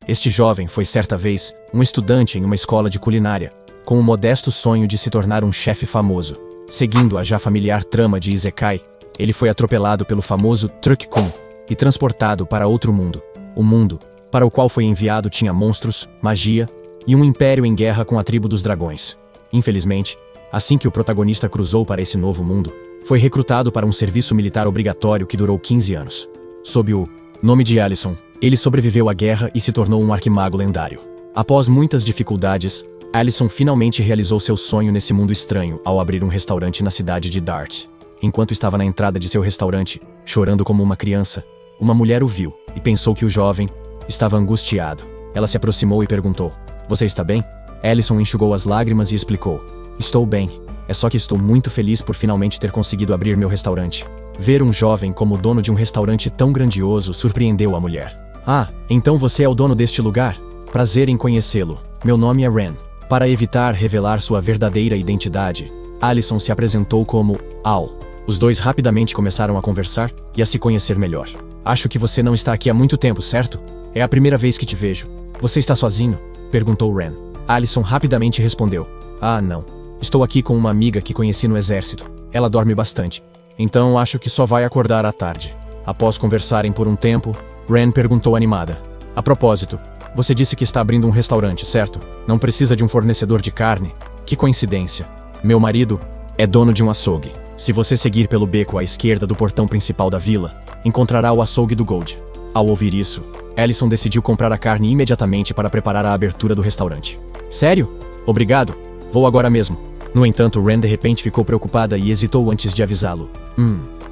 Este jovem foi certa vez um estudante em uma escola de culinária, com o modesto sonho de se tornar um chefe famoso. Seguindo a já familiar trama de Isekai, ele foi atropelado pelo famoso Truck-kun e transportado para outro mundo. O mundo para o qual foi enviado tinha monstros, magia e um império em guerra com a tribo dos dragões. Infelizmente, assim que o protagonista cruzou para esse novo mundo, foi recrutado para um serviço militar obrigatório que durou 15 anos. Sob o nome de Alisson, ele sobreviveu à guerra e se tornou um arquimago lendário. Após muitas dificuldades, Alisson finalmente realizou seu sonho nesse mundo estranho ao abrir um restaurante na cidade de Dart. Enquanto estava na entrada de seu restaurante, chorando como uma criança, uma mulher o viu e pensou que o jovem estava angustiado. Ela se aproximou e perguntou: "Você está bem?" Alisson enxugou as lágrimas e explicou: "Estou bem. É só que estou muito feliz por finalmente ter conseguido abrir meu restaurante." Ver um jovem como dono de um restaurante tão grandioso surpreendeu a mulher. "Ah, então você é o dono deste lugar? Prazer em conhecê-lo. Meu nome é Ren." Para evitar revelar sua verdadeira identidade, Alisson se apresentou como Al. Os dois rapidamente começaram a conversar e a se conhecer melhor. "Acho que você não está aqui há muito tempo, certo? É a primeira vez que te vejo. Você está sozinho?" perguntou Ren. Alisson rapidamente respondeu: "Ah, não. Estou aqui com uma amiga que conheci no exército. Ela dorme bastante. Então acho que só vai acordar à tarde." Após conversarem por um tempo, Ren perguntou animada: "A propósito, você disse que está abrindo um restaurante, certo? Não precisa de um fornecedor de carne? Que coincidência. Meu marido é dono de um açougue. Se você seguir pelo beco à esquerda do portão principal da vila, encontrará o açougue do Gold." Ao ouvir isso, Alisson decidiu comprar a carne imediatamente para preparar a abertura do restaurante. "Sério? Obrigado. Vou agora mesmo." No entanto, Ren de repente ficou preocupada e hesitou antes de avisá-lo.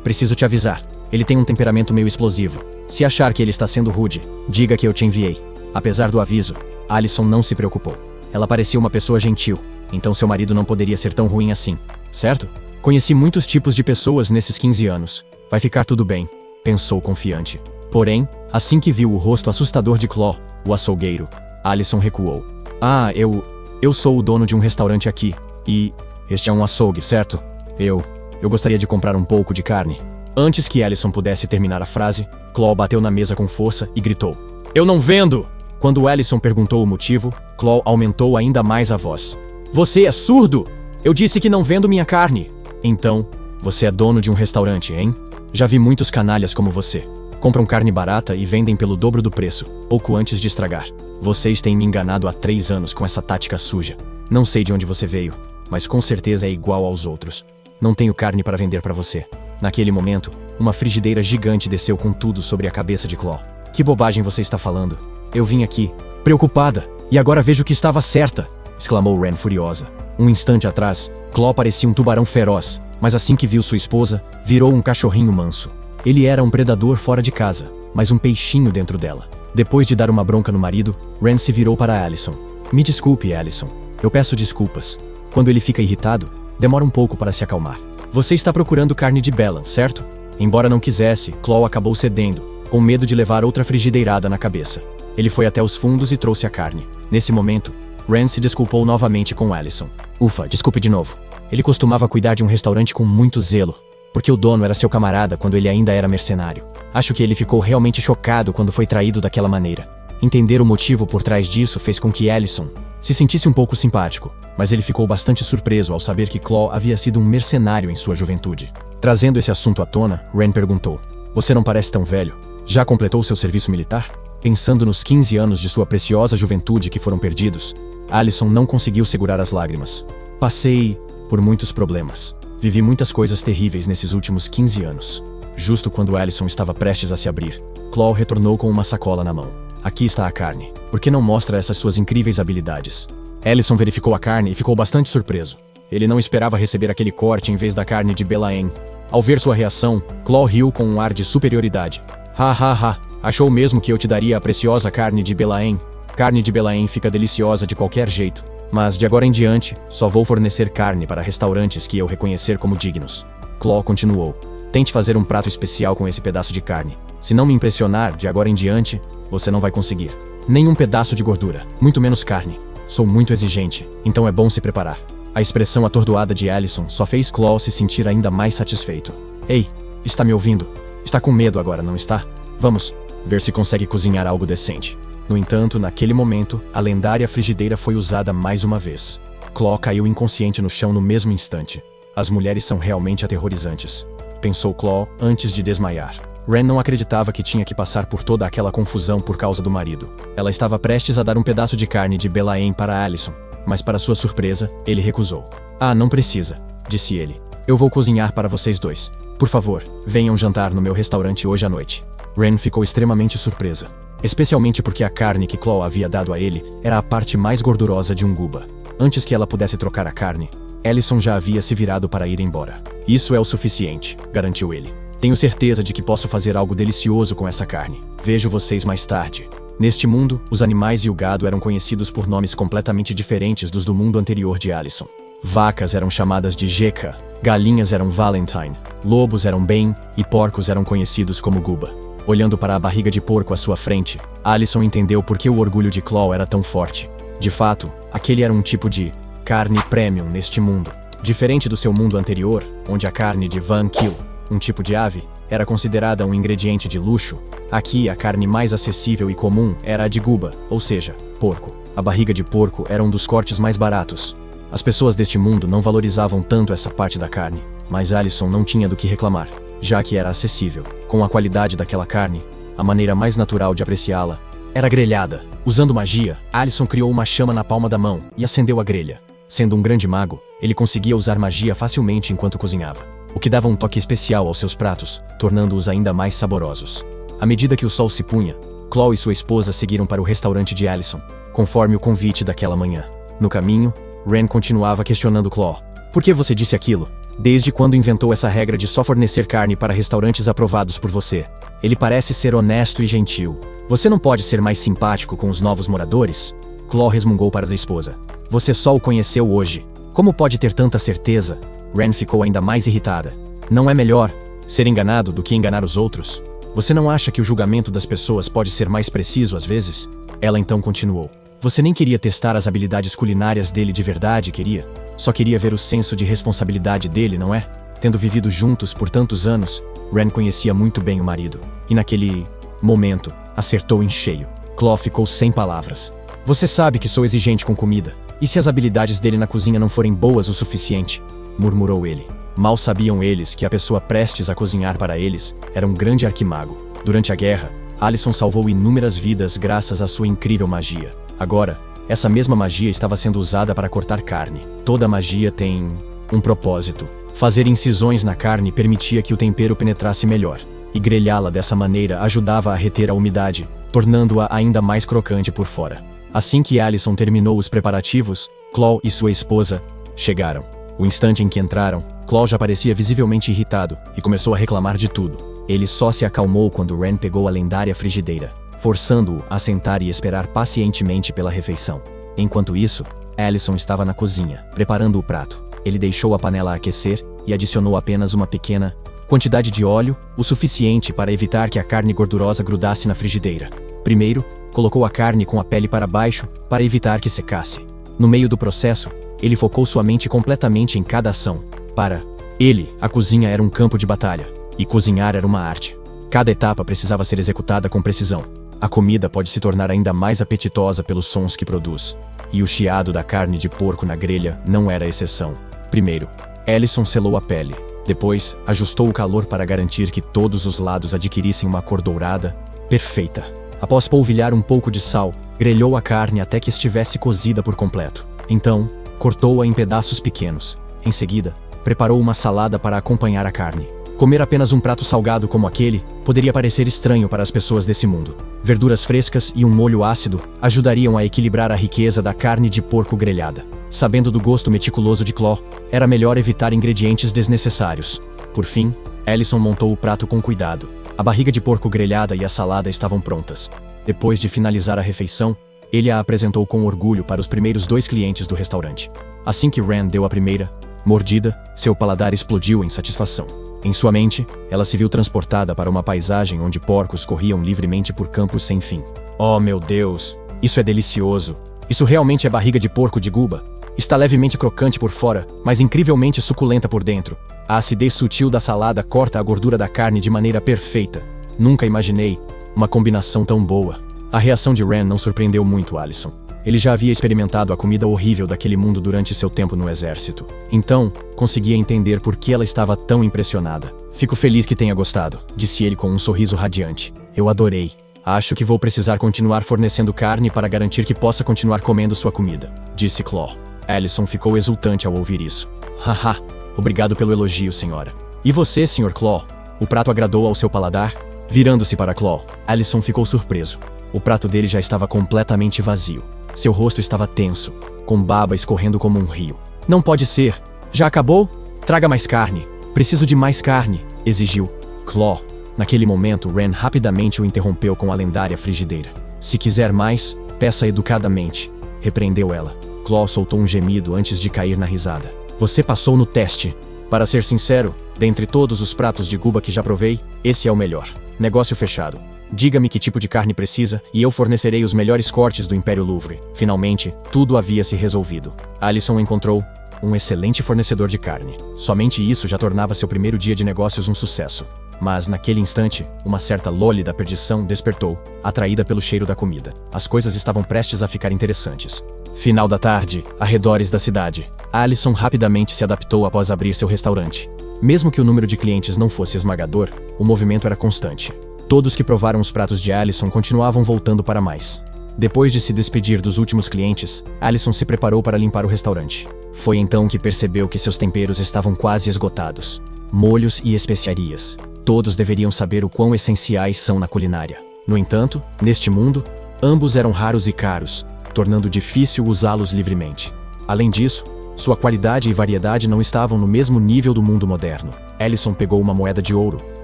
Preciso te avisar. Ele tem um temperamento meio explosivo. Se achar que ele está sendo rude, diga que eu te enviei." Apesar do aviso, Alisson não se preocupou. Ela parecia uma pessoa gentil, então seu marido não poderia ser tão ruim assim, certo? "Conheci muitos tipos de pessoas nesses 15 anos. Vai ficar tudo bem", pensou confiante. Porém, assim que viu o rosto assustador de Claw, o açougueiro, Alisson recuou. "Ah, eu sou o dono de um restaurante aqui, e este é um açougue, certo? Eu gostaria de comprar um pouco de carne." Antes que Alisson pudesse terminar a frase, Claw bateu na mesa com força e gritou: "Eu não vendo!" Quando Alisson perguntou o motivo, Claw aumentou ainda mais a voz: "Você é surdo? Eu disse que não vendo minha carne." "Então, você é dono de um restaurante, hein? Já vi muitos canalhas como você. Compram carne barata e vendem pelo dobro do preço, pouco antes de estragar. Vocês têm me enganado há 3 anos com essa tática suja. Não sei de onde você veio, mas com certeza é igual aos outros. Não tenho carne para vender para você." Naquele momento, uma frigideira gigante desceu com tudo sobre a cabeça de Claw. "Que bobagem você está falando? Eu vim aqui, preocupada, e agora vejo que estava certa!" exclamou Ren furiosa. Um instante atrás, Claw parecia um tubarão feroz, mas assim que viu sua esposa, virou um cachorrinho manso. Ele era um predador fora de casa, mas um peixinho dentro dela. Depois de dar uma bronca no marido, Ren se virou para Alisson. "Me desculpe, Alisson. Eu peço desculpas. Quando ele fica irritado, demora um pouco para se acalmar. Você está procurando carne de Bellan, certo?" Embora não quisesse, Claw acabou cedendo, com medo de levar outra frigideirada na cabeça. Ele foi até os fundos e trouxe a carne. Nesse momento, Ren se desculpou novamente com Alisson. "Ufa, desculpe de novo. Ele costumava cuidar de um restaurante com muito zelo, porque o dono era seu camarada quando ele ainda era mercenário. Acho que ele ficou realmente chocado quando foi traído daquela maneira." Entender o motivo por trás disso fez com que Alisson se sentisse um pouco simpático, mas ele ficou bastante surpreso ao saber que Claw havia sido um mercenário em sua juventude. Trazendo esse assunto à tona, Ren perguntou: "Você não parece tão velho? Já completou seu serviço militar?" Pensando nos 15 anos de sua preciosa juventude que foram perdidos, Alisson não conseguiu segurar as lágrimas. "Passei por muitos problemas. Vivi muitas coisas terríveis nesses últimos 15 anos." Justo quando Alisson estava prestes a se abrir, Claw retornou com uma sacola na mão. "Aqui está a carne. Por que não mostra essas suas incríveis habilidades?" Alisson verificou a carne e ficou bastante surpreso. Ele não esperava receber aquele corte em vez da carne de Bellan. Ao ver sua reação, Claw riu com um ar de superioridade. "Ha ha ha! Achou mesmo que eu te daria a preciosa carne de Bellan? Carne de Bellan fica deliciosa de qualquer jeito, mas de agora em diante, só vou fornecer carne para restaurantes que eu reconhecer como dignos." Claw continuou: "Tente fazer um prato especial com esse pedaço de carne. Se não me impressionar, de agora em diante, você não vai conseguir. Nenhum pedaço de gordura, muito menos carne. Sou muito exigente, então é bom se preparar." A expressão atordoada de Alisson só fez Claw se sentir ainda mais satisfeito. "Ei, está me ouvindo? Está com medo agora, não está? Vamos ver se consegue cozinhar algo decente." No entanto, naquele momento, a lendária frigideira foi usada mais uma vez. Claw caiu inconsciente no chão no mesmo instante. As mulheres são realmente aterrorizantes, pensou Claw antes de desmaiar. Ren não acreditava que tinha que passar por toda aquela confusão por causa do marido. Ela estava prestes a dar um pedaço de carne de Belaem para Alicent, mas para sua surpresa, ele recusou. Ah, não precisa, disse ele. Eu vou cozinhar para vocês dois. Por favor, venham jantar no meu restaurante hoje à noite. Ren ficou extremamente surpresa, especialmente porque a carne que Claw havia dado a ele era a parte mais gordurosa de um guba. Antes que ela pudesse trocar a carne, Alicent já havia se virado para ir embora. Isso é o suficiente, garantiu ele. Tenho certeza de que posso fazer algo delicioso com essa carne. Vejo vocês mais tarde. Neste mundo, os animais e o gado eram conhecidos por nomes completamente diferentes dos do mundo anterior de Alicent. Vacas eram chamadas de Jeca, galinhas eram Valentine, lobos eram Ben e porcos eram conhecidos como Guba. Olhando para a barriga de porco à sua frente, Alicent entendeu por que o orgulho de Claw era tão forte. De fato, aquele era um tipo de carne premium neste mundo. Diferente do seu mundo anterior, onde a carne de Van Kill, um tipo de ave, era considerada um ingrediente de luxo, aqui a carne mais acessível e comum era a de Guba, ou seja, porco. A barriga de porco era um dos cortes mais baratos. As pessoas deste mundo não valorizavam tanto essa parte da carne, mas Alicent não tinha do que reclamar, já que era acessível. Com a qualidade daquela carne, a maneira mais natural de apreciá-la era grelhada. Usando magia, Alicent criou uma chama na palma da mão e acendeu a grelha. Sendo um grande mago, ele conseguia usar magia facilmente enquanto cozinhava, o que dava um toque especial aos seus pratos, tornando-os ainda mais saborosos. À medida que o sol se punha, Claw e sua esposa seguiram para o restaurante de Alicent, conforme o convite daquela manhã. No caminho, Ren continuava questionando Claw. Por que você disse aquilo? Desde quando inventou essa regra de só fornecer carne para restaurantes aprovados por você? Ele parece ser honesto e gentil. Você não pode ser mais simpático com os novos moradores? Claw resmungou para a esposa. Você só o conheceu hoje. Como pode ter tanta certeza? Ren ficou ainda mais irritada. Não é melhor ser enganado do que enganar os outros? Você não acha que o julgamento das pessoas pode ser mais preciso às vezes? Ela então continuou. Você nem queria testar as habilidades culinárias dele de verdade, queria? Só queria ver o senso de responsabilidade dele, não é? Tendo vivido juntos por tantos anos, Ren conhecia muito bem o marido. E naquele momento, acertou em cheio. Claw ficou sem palavras. Você sabe que sou exigente com comida. E se as habilidades dele na cozinha não forem boas o suficiente? Murmurou ele. Mal sabiam eles que a pessoa prestes a cozinhar para eles era um grande arquimago. Durante a guerra, Alicent salvou inúmeras vidas graças à sua incrível magia. Agora, essa mesma magia estava sendo usada para cortar carne. Toda magia tem um propósito. Fazer incisões na carne permitia que o tempero penetrasse melhor, e grelhá-la dessa maneira ajudava a reter a umidade, tornando-a ainda mais crocante por fora. Assim que Alicent terminou os preparativos, Claw e sua esposa chegaram. O instante em que entraram, Claw já parecia visivelmente irritado e começou a reclamar de tudo. Ele só se acalmou quando Ren pegou a lendária frigideira, forçando-o a sentar e esperar pacientemente pela refeição. Enquanto isso, Alicent estava na cozinha, preparando o prato. Ele deixou a panela aquecer e adicionou apenas uma pequena quantidade de óleo, o suficiente para evitar que a carne gordurosa grudasse na frigideira. Primeiro, colocou a carne com a pele para baixo, para evitar que secasse. No meio do processo, ele focou sua mente completamente em cada ação. Para ele, a cozinha era um campo de batalha, e cozinhar era uma arte. Cada etapa precisava ser executada com precisão. A comida pode se tornar ainda mais apetitosa pelos sons que produz. E o chiado da carne de porco na grelha não era exceção. Primeiro, Alicent selou a pele. Depois, ajustou o calor para garantir que todos os lados adquirissem uma cor dourada, perfeita. Após polvilhar um pouco de sal, grelhou a carne até que estivesse cozida por completo. Então, cortou-a em pedaços pequenos. Em seguida, preparou uma salada para acompanhar a carne. Comer apenas um prato salgado como aquele poderia parecer estranho para as pessoas desse mundo. Verduras frescas e um molho ácido ajudariam a equilibrar a riqueza da carne de porco grelhada. Sabendo do gosto meticuloso de Claw, era melhor evitar ingredientes desnecessários. Por fim, Alicent montou o prato com cuidado. A barriga de porco grelhada e a salada estavam prontas. Depois de finalizar a refeição, ele a apresentou com orgulho para os primeiros 2 clientes do restaurante. Assim que Ren deu a primeira mordida, seu paladar explodiu em satisfação. Em sua mente, ela se viu transportada para uma paisagem onde porcos corriam livremente por campos sem fim. Oh meu Deus, isso é delicioso! Isso realmente é barriga de porco de Guba. Está levemente crocante por fora, mas incrivelmente suculenta por dentro. A acidez sutil da salada corta a gordura da carne de maneira perfeita. Nunca imaginei uma combinação tão boa. A reação de Ren não surpreendeu muito Allison. Ele já havia experimentado a comida horrível daquele mundo durante seu tempo no exército. Então, conseguia entender por que ela estava tão impressionada. Fico feliz que tenha gostado, disse ele com um sorriso radiante. Eu adorei. Acho que vou precisar continuar fornecendo carne para garantir que possa continuar comendo sua comida, disse Claw. Allison ficou exultante ao ouvir isso. Haha, obrigado pelo elogio, senhora. E você, Sr. Claw? O prato agradou ao seu paladar? Virando-se para Claw, Allison ficou surpreso. O prato dele já estava completamente vazio. Seu rosto estava tenso, com baba escorrendo como um rio. Não pode ser! Já acabou? Traga mais carne. Preciso de mais carne, exigiu Claw. Naquele momento, Ren rapidamente o interrompeu com a lendária frigideira. Se quiser mais, peça educadamente, repreendeu ela. Claw soltou um gemido antes de cair na risada. Você passou no teste. Para ser sincero, dentre todos os pratos de Guba que já provei, esse é o melhor. Negócio fechado. Diga-me que tipo de carne precisa e eu fornecerei os melhores cortes do Império Louvre. Finalmente, tudo havia se resolvido. Allison encontrou um excelente fornecedor de carne. Somente isso já tornava seu primeiro dia de negócios um sucesso. Mas, naquele instante, uma certa Loli da perdição despertou, atraída pelo cheiro da comida. As coisas estavam prestes a ficar interessantes. Final da tarde, arredores da cidade. Allison rapidamente se adaptou após abrir seu restaurante. Mesmo que o número de clientes não fosse esmagador, o movimento era constante. Todos que provaram os pratos de Allison continuavam voltando para mais. Depois de se despedir dos últimos clientes, Allison se preparou para limpar o restaurante. Foi então que percebeu que seus temperos estavam quase esgotados. Molhos e especiarias. Todos deveriam saber o quão essenciais são na culinária. No entanto, neste mundo, ambos eram raros e caros, tornando difícil usá-los livremente. Além disso, sua qualidade e variedade não estavam no mesmo nível do mundo moderno. Allison pegou uma moeda de ouro,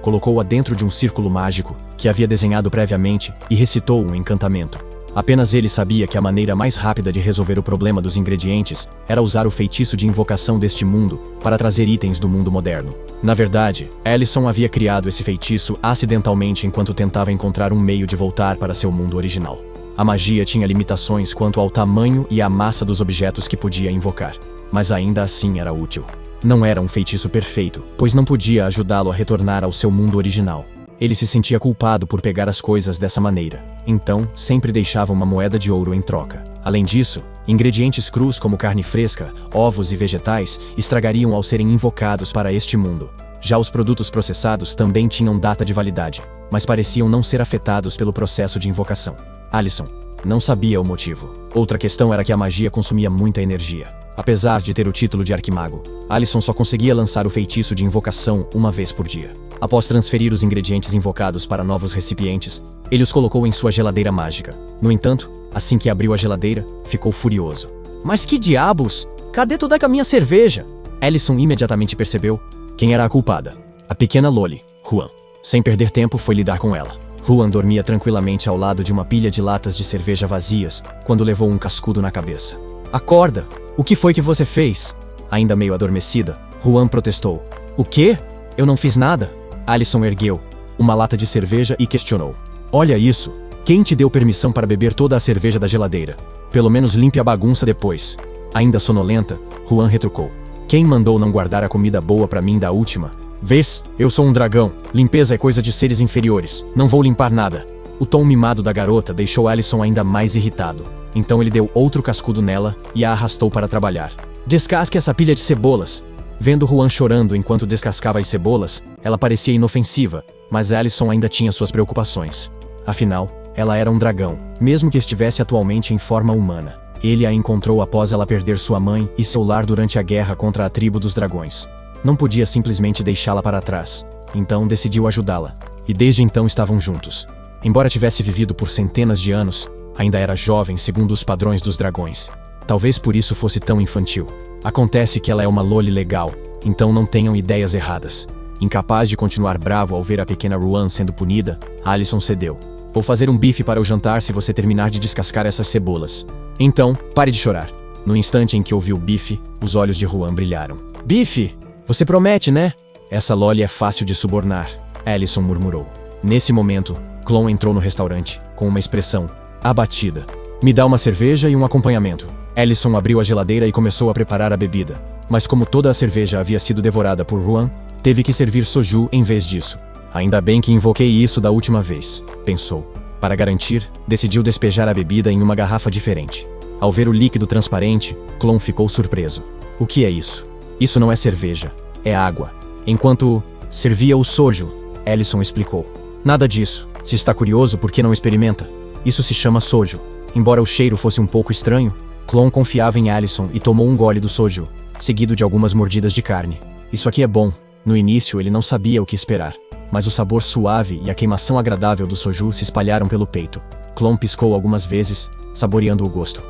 colocou-a dentro de um círculo mágico, que havia desenhado previamente, e recitou um encantamento. Apenas ele sabia que a maneira mais rápida de resolver o problema dos ingredientes era usar o feitiço de invocação deste mundo para trazer itens do mundo moderno. Na verdade, Allison havia criado esse feitiço acidentalmente enquanto tentava encontrar um meio de voltar para seu mundo original. A magia tinha limitações quanto ao tamanho e à massa dos objetos que podia invocar, mas ainda assim era útil. Não era um feitiço perfeito, pois não podia ajudá-lo a retornar ao seu mundo original. Ele se sentia culpado por pegar as coisas dessa maneira, então sempre deixava uma moeda de ouro em troca. Além disso, ingredientes crus como carne fresca, ovos e vegetais estragariam ao serem invocados para este mundo. Já os produtos processados também tinham data de validade, mas pareciam não ser afetados pelo processo de invocação. Allison não sabia o motivo. Outra questão era que a magia consumia muita energia. Apesar de ter o título de arquimago, Allison só conseguia lançar o feitiço de invocação uma vez por dia. Após transferir os ingredientes invocados para novos recipientes, ele os colocou em sua geladeira mágica. No entanto, assim que abriu a geladeira, ficou furioso. Mas que diabos? Cadê toda a minha cerveja? Allison imediatamente percebeu quem era a culpada. A pequena Loli, Juan. Sem perder tempo, foi lidar com ela. Juan dormia tranquilamente ao lado de uma pilha de latas de cerveja vazias, quando levou um cascudo na cabeça. Acorda! O que foi que você fez? Ainda meio adormecida, Juan protestou. O quê? Eu não fiz nada. Allison ergueu uma lata de cerveja e questionou. Olha isso! Quem te deu permissão para beber toda a cerveja da geladeira? Pelo menos limpe a bagunça depois. Ainda sonolenta, Juan retrucou. Quem mandou não guardar a comida boa para mim da última? Vês? Eu sou um dragão. Limpeza é coisa de seres inferiores. Não vou limpar nada. O tom mimado da garota deixou Allison ainda mais irritado. Então ele deu outro cascudo nela e a arrastou para trabalhar. Descasque essa pilha de cebolas. Vendo Juan chorando enquanto descascava as cebolas, ela parecia inofensiva, mas Allison ainda tinha suas preocupações. Afinal, ela era um dragão, mesmo que estivesse atualmente em forma humana. Ele a encontrou após ela perder sua mãe e seu lar durante a guerra contra a tribo dos dragões. Não podia simplesmente deixá-la para trás, então decidiu ajudá-la. E desde então estavam juntos. Embora tivesse vivido por centenas de anos, ainda era jovem segundo os padrões dos dragões. Talvez por isso fosse tão infantil. Acontece que ela é uma Loli legal, então não tenham ideias erradas. Incapaz de continuar bravo ao ver a pequena Ruan sendo punida, Allison cedeu. Vou fazer um bife para o jantar se você terminar de descascar essas cebolas. Então, pare de chorar. No instante em que ouviu o bife, os olhos de Ruan brilharam. Bife! Você promete, né? Essa Loli é fácil de subornar, Allison murmurou. Nesse momento, Clon entrou no restaurante, com uma expressão abatida. Me dá uma cerveja e um acompanhamento. Allison abriu a geladeira e começou a preparar a bebida. Mas como toda a cerveja havia sido devorada por Ruan, teve que servir soju em vez disso. Ainda bem que invoquei isso da última vez, pensou. Para garantir, decidiu despejar a bebida em uma garrafa diferente. Ao ver o líquido transparente, Clon ficou surpreso. O que é isso? Isso não é cerveja, é água. Enquanto servia o soju, Allison explicou. Nada disso. Se está curioso, por que não experimenta? Isso se chama soju. Embora o cheiro fosse um pouco estranho, Clon confiava em Allison e tomou um gole do soju, seguido de algumas mordidas de carne. Isso aqui é bom. No início ele não sabia o que esperar, mas o sabor suave e a queimação agradável do soju se espalharam pelo peito. Clon piscou algumas vezes, saboreando o gosto.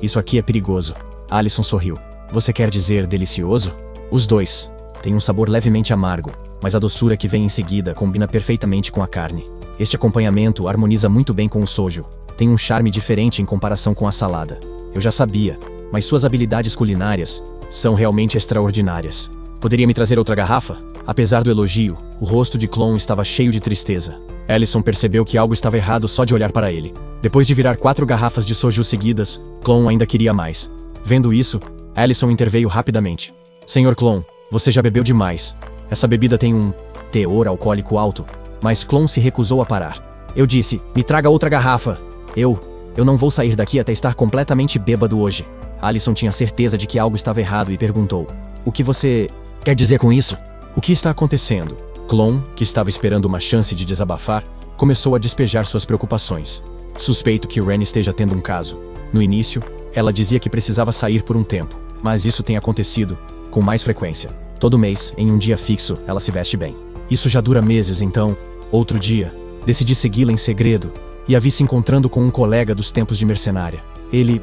Isso aqui é perigoso. Allison sorriu. Você quer dizer delicioso? Os dois. Tem um sabor levemente amargo, mas a doçura que vem em seguida combina perfeitamente com a carne. Este acompanhamento harmoniza muito bem com o soju. Tem um charme diferente em comparação com a salada. Eu já sabia, mas suas habilidades culinárias são realmente extraordinárias. Poderia me trazer outra garrafa? Apesar do elogio, o rosto de Clon estava cheio de tristeza. Allison percebeu que algo estava errado só de olhar para ele. Depois de virar 4 garrafas de soju seguidas, Clon ainda queria mais. Vendo isso, Allison interveio rapidamente. Senhor Clon, você já bebeu demais. Essa bebida tem um teor alcoólico alto. Mas Clon se recusou a parar. Eu disse, me traga outra garrafa. Eu não vou sair daqui até estar completamente bêbado hoje. Allison tinha certeza de que algo estava errado e perguntou. O que você quer dizer com isso? O que está acontecendo? Clon, que estava esperando uma chance de desabafar, começou a despejar suas preocupações. Suspeito que Ren esteja tendo um caso. No início, ela dizia que precisava sair por um tempo, mas isso tem acontecido com mais frequência. Todo mês, em um dia fixo, ela se veste bem. Isso já dura meses, então, outro dia, decidi segui-la em segredo e a vi se encontrando com um colega dos tempos de mercenária. Ele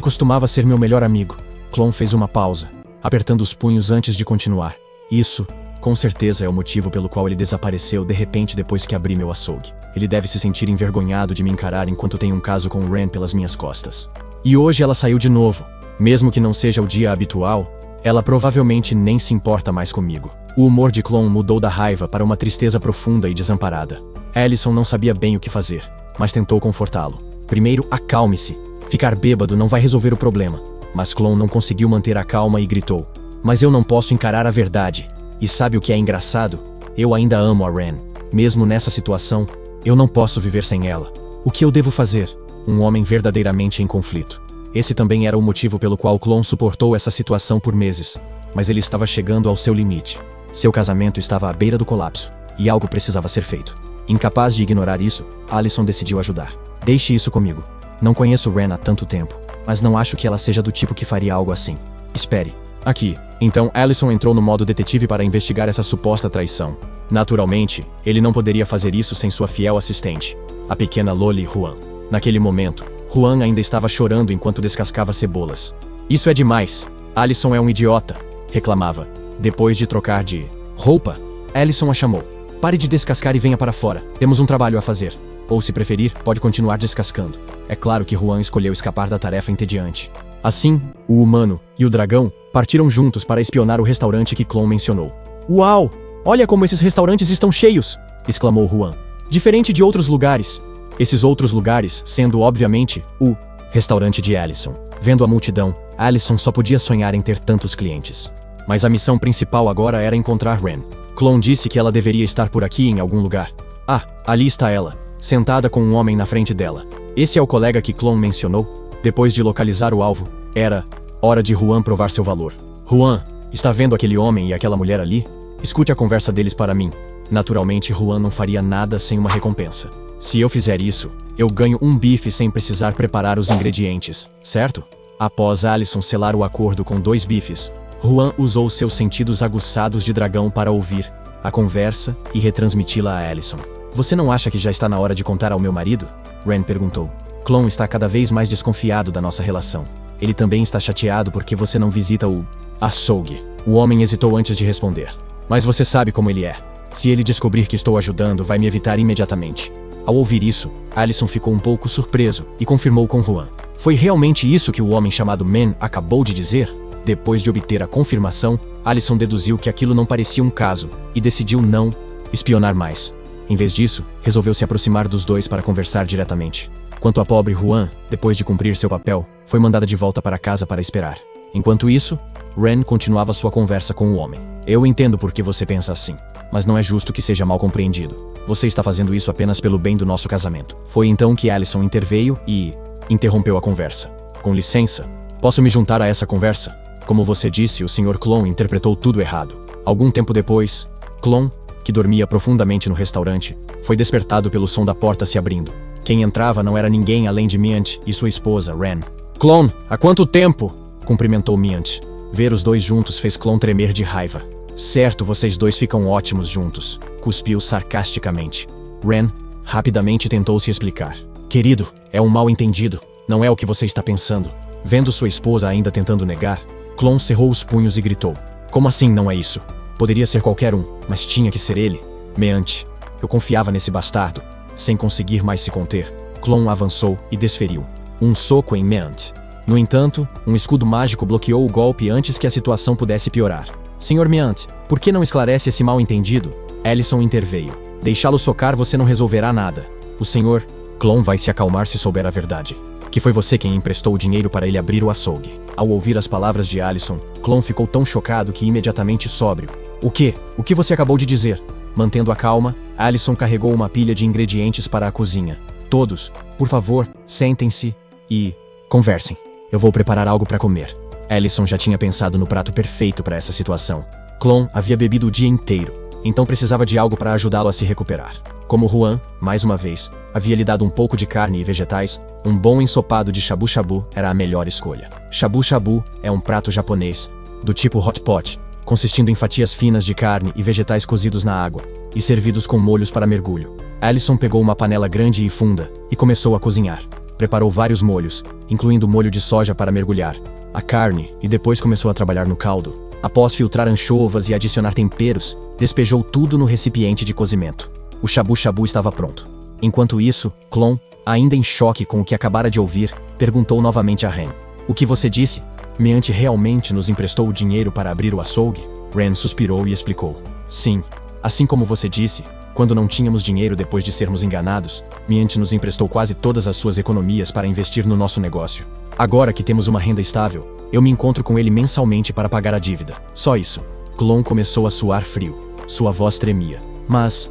costumava ser meu melhor amigo. Clon fez uma pausa, apertando os punhos antes de continuar. Isso, com certeza, é o motivo pelo qual ele desapareceu de repente depois que abri meu açougue. Ele deve se sentir envergonhado de me encarar enquanto tenho um caso com Ren pelas minhas costas. E hoje ela saiu de novo. Mesmo que não seja o dia habitual, ela provavelmente nem se importa mais comigo. O humor de Clon mudou da raiva para uma tristeza profunda e desamparada. Allison não sabia bem o que fazer, mas tentou confortá-lo. Primeiro, acalme-se. Ficar bêbado não vai resolver o problema. Mas Clon não conseguiu manter a calma e gritou. Mas eu não posso encarar a verdade. E sabe o que é engraçado? Eu ainda amo a Ren. Mesmo nessa situação, eu não posso viver sem ela. O que eu devo fazer? Um homem verdadeiramente em conflito. Esse também era o motivo pelo qual Clon suportou essa situação por meses. Mas ele estava chegando ao seu limite. Seu casamento estava à beira do colapso, e algo precisava ser feito. Incapaz de ignorar isso, Allison decidiu ajudar. Deixe isso comigo. Não conheço Ren há tanto tempo, mas não acho que ela seja do tipo que faria algo assim. Espere. Aqui. Então Allison entrou no modo detetive para investigar essa suposta traição. Naturalmente, ele não poderia fazer isso sem sua fiel assistente, a pequena Loli Juan. Naquele momento, Juan ainda estava chorando enquanto descascava cebolas. Isso é demais. Allison é um idiota, reclamava. Depois de trocar de roupa, Allison a chamou. Pare de descascar e venha para fora. Temos um trabalho a fazer. Ou, se preferir, pode continuar descascando. É claro que Juan escolheu escapar da tarefa entediante. Assim, o humano e o dragão partiram juntos para espionar o restaurante que Clon mencionou. Uau! Olha como esses restaurantes estão cheios! Exclamou Juan. Diferente de outros lugares. Esses outros lugares sendo, obviamente, o restaurante de Allison. Vendo a multidão, Allison só podia sonhar em ter tantos clientes. Mas a missão principal agora era encontrar Ren. Clon disse que ela deveria estar por aqui em algum lugar. Ah, ali está ela, sentada com um homem na frente dela. Esse é o colega que Clon mencionou. Depois de localizar o alvo, era hora de Juan provar seu valor. Juan, está vendo aquele homem e aquela mulher ali? Escute a conversa deles para mim. Naturalmente, Juan não faria nada sem uma recompensa. Se eu fizer isso, eu ganho um bife sem precisar preparar os ingredientes, certo? Após Allison selar o acordo com 2 bifes, Juan usou seus sentidos aguçados de dragão para ouvir a conversa e retransmiti-la a Allison. Você não acha que já está na hora de contar ao meu marido? Ren perguntou. Clon está cada vez mais desconfiado da nossa relação. Ele também está chateado porque você não visita o açougue. O homem hesitou antes de responder. Mas você sabe como ele é. Se ele descobrir que estou ajudando, vai me evitar imediatamente. Ao ouvir isso, Allison ficou um pouco surpreso e confirmou com Juan. Foi realmente isso que o homem chamado Man acabou de dizer? Depois de obter a confirmação, Allison deduziu que aquilo não parecia um caso e decidiu não espionar mais. Em vez disso, resolveu se aproximar dos dois para conversar diretamente. Quanto à pobre Juan, depois de cumprir seu papel, foi mandada de volta para casa para esperar. Enquanto isso, Ren continuava sua conversa com o homem. Eu entendo por que você pensa assim, mas não é justo que seja mal compreendido. Você está fazendo isso apenas pelo bem do nosso casamento. Foi então que Alicent interveio e interrompeu a conversa. Com licença, posso me juntar a essa conversa? Como você disse, o Sr. Clon interpretou tudo errado. Algum tempo depois, Clon, que dormia profundamente no restaurante, foi despertado pelo som da porta se abrindo. Quem entrava não era ninguém além de Myant e sua esposa, Ren. Clon, há quanto tempo? Cumprimentou Myant. Ver os dois juntos fez Clon tremer de raiva. Certo, vocês dois ficam ótimos juntos, cuspiu sarcasticamente. Ren rapidamente tentou se explicar. Querido, é um mal-entendido, não é o que você está pensando. Vendo sua esposa ainda tentando negar, Clon cerrou os punhos e gritou. Como assim não é isso? Poderia ser qualquer um, mas tinha que ser ele. Meante, eu confiava nesse bastardo. Sem conseguir mais se conter, Clon avançou e desferiu um soco em Meant. No entanto, um escudo mágico bloqueou o golpe antes que a situação pudesse piorar. Sr. Meant, por que não esclarece esse mal-entendido? Alicent interveio. Deixá-lo socar você não resolverá nada. O Sr. Clon vai se acalmar se souber a verdade. Que foi você quem emprestou o dinheiro para ele abrir o açougue. Ao ouvir as palavras de Alicent, Clon ficou tão chocado que imediatamente sóbrio. O quê? O que você acabou de dizer? Mantendo a calma, Alicent carregou uma pilha de ingredientes para a cozinha. Todos, por favor, sentem-se e conversem. Eu vou preparar algo para comer. Alicent já tinha pensado no prato perfeito para essa situação. Clon havia bebido o dia inteiro, então precisava de algo para ajudá-lo a se recuperar. Como Juan, mais uma vez, havia lhe dado um pouco de carne e vegetais, um bom ensopado de shabu shabu era a melhor escolha. Shabu shabu é um prato japonês, do tipo hot pot, consistindo em fatias finas de carne e vegetais cozidos na água, e servidos com molhos para mergulho. Alicent pegou uma panela grande e funda, e começou a cozinhar. Preparou vários molhos, incluindo molho de soja para mergulhar, a carne, e depois começou a trabalhar no caldo. Após filtrar anchovas e adicionar temperos, despejou tudo no recipiente de cozimento. O shabu shabu estava pronto. Enquanto isso, Clon, ainda em choque com o que acabara de ouvir, perguntou novamente a Ren. O que você disse? Meant realmente nos emprestou o dinheiro para abrir o açougue? Ren suspirou e explicou. Sim, assim como você disse, quando não tínhamos dinheiro depois de sermos enganados, Meant nos emprestou quase todas as suas economias para investir no nosso negócio. Agora que temos uma renda estável, eu me encontro com ele mensalmente para pagar a dívida. Só isso. Clon começou a suar frio. Sua voz tremia. Mas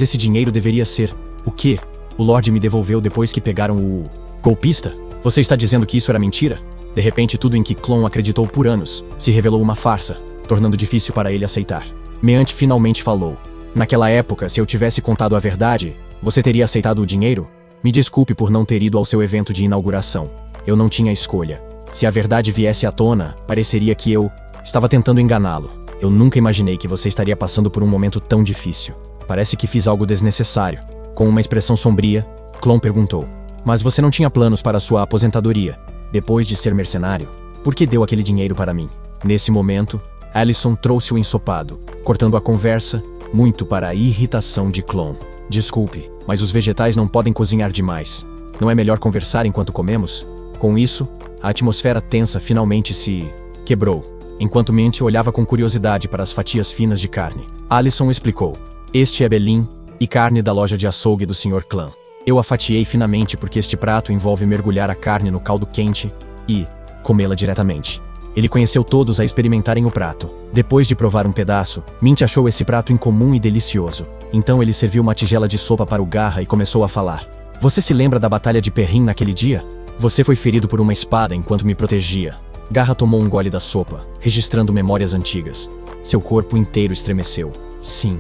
esse dinheiro deveria ser... O quê? O Lorde me devolveu depois que pegaram o... Golpista? Você está dizendo que isso era mentira? De repente, tudo em que Clon acreditou por anos se revelou uma farsa, tornando difícil para ele aceitar. Meant finalmente falou. Naquela época, se eu tivesse contado a verdade, você teria aceitado o dinheiro? Me desculpe por não ter ido ao seu evento de inauguração. Eu não tinha escolha. Se a verdade viesse à tona, pareceria que eu estava tentando enganá-lo. Eu nunca imaginei que você estaria passando por um momento tão difícil. Parece que fiz algo desnecessário. Com uma expressão sombria, Clon perguntou. Mas você não tinha planos para sua aposentadoria, depois de ser mercenário? Por que deu aquele dinheiro para mim? Nesse momento, Alicent trouxe o ensopado, cortando a conversa, muito para a irritação de Clon. Desculpe, mas os vegetais não podem cozinhar demais. Não é melhor conversar enquanto comemos? Com isso, a atmosfera tensa finalmente se quebrou, enquanto Meant olhava com curiosidade para as fatias finas de carne. Alicent explicou. Este é Belin, e carne da loja de açougue do Sr. Clan. Eu a fatiei finamente porque este prato envolve mergulhar a carne no caldo quente e comê-la diretamente. Ele conheceu todos a experimentarem o prato. Depois de provar um pedaço, Mint achou esse prato incomum e delicioso. Então ele serviu uma tigela de sopa para o Garra e começou a falar. Você se lembra da batalha de Perrin naquele dia? Você foi ferido por uma espada enquanto me protegia. Garra tomou um gole da sopa, registrando memórias antigas. Seu corpo inteiro estremeceu. Sim,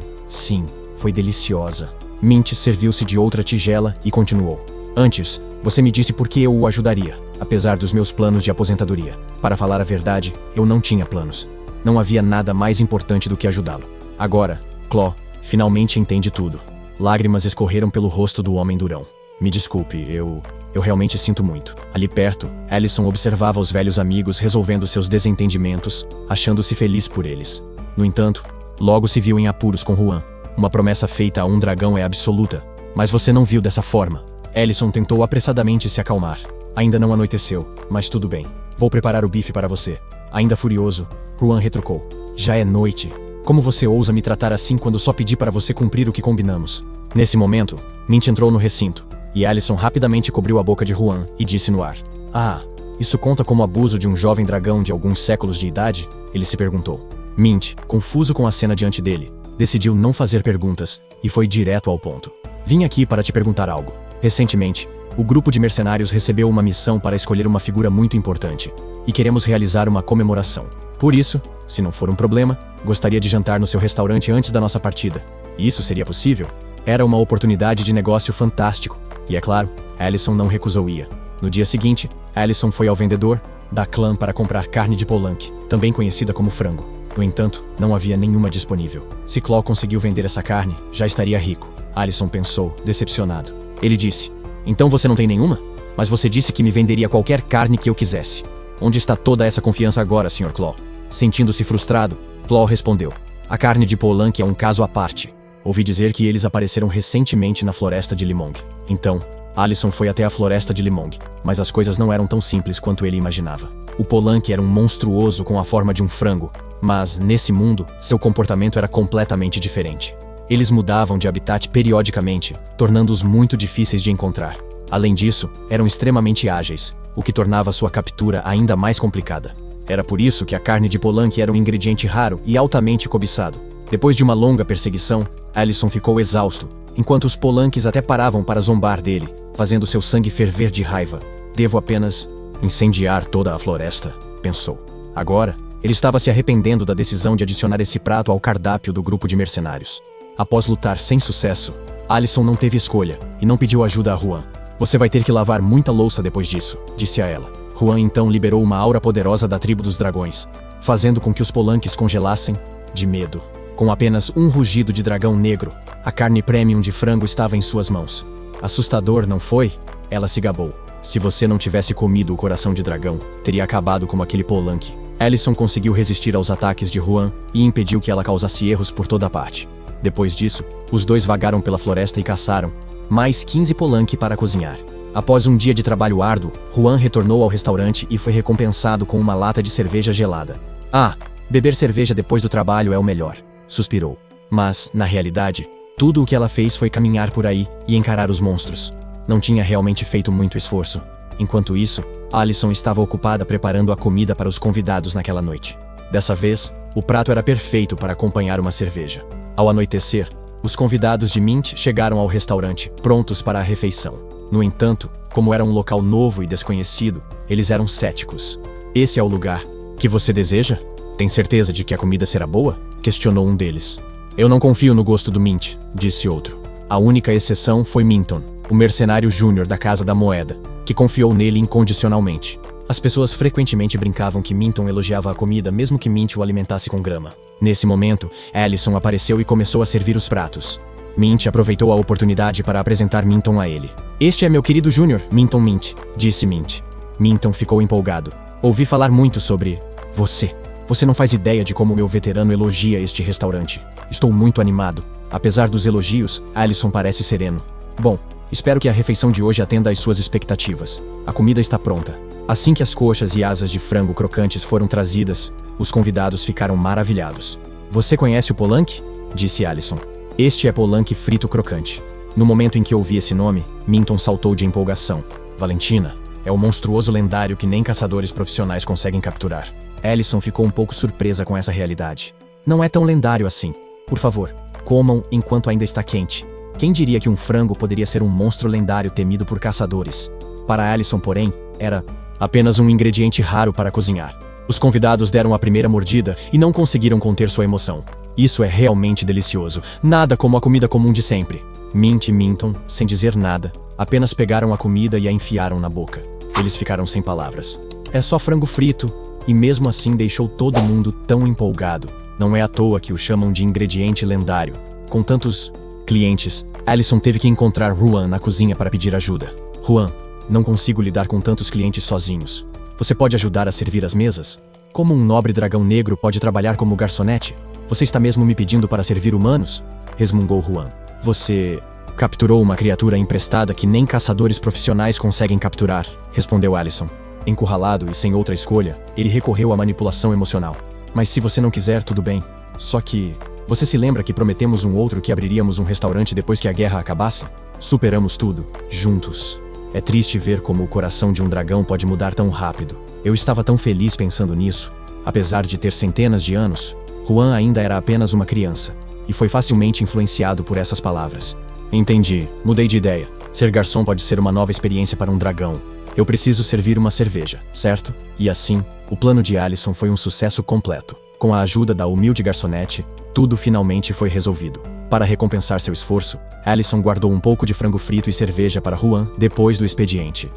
foi deliciosa. Mint serviu-se de outra tigela e continuou. Antes, você me disse por que eu o ajudaria, apesar dos meus planos de aposentadoria. Para falar a verdade, eu não tinha planos. Não havia nada mais importante do que ajudá-lo. Agora, Claw finalmente entende tudo. Lágrimas escorreram pelo rosto do homem durão. Me desculpe, eu realmente sinto muito. Ali perto, Alicent observava os velhos amigos resolvendo seus desentendimentos, achando-se feliz por eles. No entanto, logo se viu em apuros com Juan. Uma promessa feita a um dragão é absoluta, mas você não viu dessa forma. Alicent tentou apressadamente se acalmar. Ainda não anoiteceu, mas tudo bem. Vou preparar o bife para você. Ainda furioso, Juan retrucou. Já é noite. Como você ousa me tratar assim quando só pedi para você cumprir o que combinamos? Nesse momento, Mint entrou no recinto, e Alicent rapidamente cobriu a boca de Juan e disse no ar. Ah, isso conta como abuso de um jovem dragão de alguns séculos de idade? Ele se perguntou. Mint, confuso com a cena diante dele, decidiu não fazer perguntas e foi direto ao ponto. Vim aqui para te perguntar algo. Recentemente, o grupo de mercenários recebeu uma missão para escolher uma figura muito importante e queremos realizar uma comemoração. Por isso, se não for um problema, gostaria de jantar no seu restaurante antes da nossa partida. Isso seria possível? Era uma oportunidade de negócio fantástico. E é claro, Allison não recusou ir. No dia seguinte, Allison foi ao vendedor da clã para comprar carne de polanque, também conhecida como frango. No entanto, não havia nenhuma disponível. Se Claw conseguiu vender essa carne, já estaria rico. Allison pensou, decepcionado. Ele disse: então você não tem nenhuma? Mas você disse que me venderia qualquer carne que eu quisesse. Onde está toda essa confiança agora, Sr. Claw? Sentindo-se frustrado, Claw respondeu: a carne de polanque é um caso à parte. Ouvi dizer que eles apareceram recentemente na floresta de Limong. Então, Allison foi até a floresta de Limong, mas as coisas não eram tão simples quanto ele imaginava. O polanque era um monstruoso com a forma de um frango, mas, nesse mundo, seu comportamento era completamente diferente. Eles mudavam de habitat periodicamente, tornando-os muito difíceis de encontrar. Além disso, eram extremamente ágeis, o que tornava sua captura ainda mais complicada. Era por isso que a carne de polanque era um ingrediente raro e altamente cobiçado. Depois de uma longa perseguição, Allison ficou exausto, enquanto os polanques até paravam para zombar dele, fazendo seu sangue ferver de raiva. Devo apenas incendiar toda a floresta, pensou. Agora, ele estava se arrependendo da decisão de adicionar esse prato ao cardápio do grupo de mercenários. Após lutar sem sucesso, Allison não teve escolha e não pediu ajuda a Juan. Você vai ter que lavar muita louça depois disso, disse a ela. Juan então liberou uma aura poderosa da tribo dos dragões, fazendo com que os polanques congelassem de medo. Com apenas um rugido de dragão negro, a carne premium de frango estava em suas mãos. Assustador, não foi? Ela se gabou. Se você não tivesse comido o coração de dragão, teria acabado como aquele polanque. Allison conseguiu resistir aos ataques de Juan e impediu que ela causasse erros por toda a parte. Depois disso, os dois vagaram pela floresta e caçaram mais 15 polanque para cozinhar. Após um dia de trabalho árduo, Juan retornou ao restaurante e foi recompensado com uma lata de cerveja gelada. Ah, beber cerveja depois do trabalho é o melhor, suspirou. Mas, na realidade, tudo o que ela fez foi caminhar por aí e encarar os monstros. Não tinha realmente feito muito esforço. Enquanto isso, Allison estava ocupada preparando a comida para os convidados naquela noite. Dessa vez, o prato era perfeito para acompanhar uma cerveja. Ao anoitecer, os convidados de Mint chegaram ao restaurante, prontos para a refeição. No entanto, como era um local novo e desconhecido, eles eram céticos. Esse é o lugar que você deseja? Tem certeza de que a comida será boa? Questionou um deles. Eu não confio no gosto do Mint, disse outro. A única exceção foi Minton, o mercenário júnior da Casa da Moeda, que confiou nele incondicionalmente. As pessoas frequentemente brincavam que Minton elogiava a comida mesmo que Mint o alimentasse com grama. Nesse momento, Allison apareceu e começou a servir os pratos. Mint aproveitou a oportunidade para apresentar Minton a ele. Este é meu querido Júnior, Minton Mint, disse Mint. Minton ficou empolgado. Ouvi falar muito sobre você. Você não faz ideia de como meu veterano elogia este restaurante. Estou muito animado. Apesar dos elogios, Allison parece sereno. Bom, espero que a refeição de hoje atenda às suas expectativas. A comida está pronta. Assim que as coxas e asas de frango crocantes foram trazidas, os convidados ficaram maravilhados. Você conhece o polanque? Disse Allison. Este é polanque frito crocante. No momento em que ouvi esse nome, Minton saltou de empolgação. Valentina, é o monstruoso lendário que nem caçadores profissionais conseguem capturar. Allison ficou um pouco surpresa com essa realidade. Não é tão lendário assim. Por favor, comam enquanto ainda está quente. Quem diria que um frango poderia ser um monstro lendário temido por caçadores? Para Allison, porém, era apenas um ingrediente raro para cozinhar. Os convidados deram a primeira mordida e não conseguiram conter sua emoção. Isso é realmente delicioso, nada como a comida comum de sempre. Mint e Minton, sem dizer nada, apenas pegaram a comida e a enfiaram na boca. Eles ficaram sem palavras. É só frango frito, e mesmo assim deixou todo mundo tão empolgado. Não é à toa que o chamam de ingrediente lendário. Com tantos clientes, Allison teve que encontrar Juan na cozinha para pedir ajuda. Juan, não consigo lidar com tantos clientes sozinhos. Você pode ajudar a servir as mesas? Como um nobre dragão negro pode trabalhar como garçonete? Você está mesmo me pedindo para servir humanos? Resmungou Juan. Você capturou uma criatura emprestada que nem caçadores profissionais conseguem capturar, respondeu Allison. Encurralado e sem outra escolha, ele recorreu à manipulação emocional. Mas se você não quiser, tudo bem. Só que... Você se lembra que prometemos um outro que abriríamos um restaurante depois que a guerra acabasse? Superamos tudo, juntos. É triste ver como o coração de um dragão pode mudar tão rápido. Eu estava tão feliz pensando nisso. Apesar de ter centenas de anos, Juan ainda era apenas uma criança. e foi facilmente influenciado por essas palavras. Entendi, mudei de ideia. Ser garçom pode ser uma nova experiência para um dragão. Eu preciso servir uma cerveja, certo? E assim, o plano de Alison foi um sucesso completo. Com a ajuda da humilde garçonete, tudo finalmente foi resolvido. Para recompensar seu esforço, Alison guardou um pouco de frango frito e cerveja para Juan depois do expediente.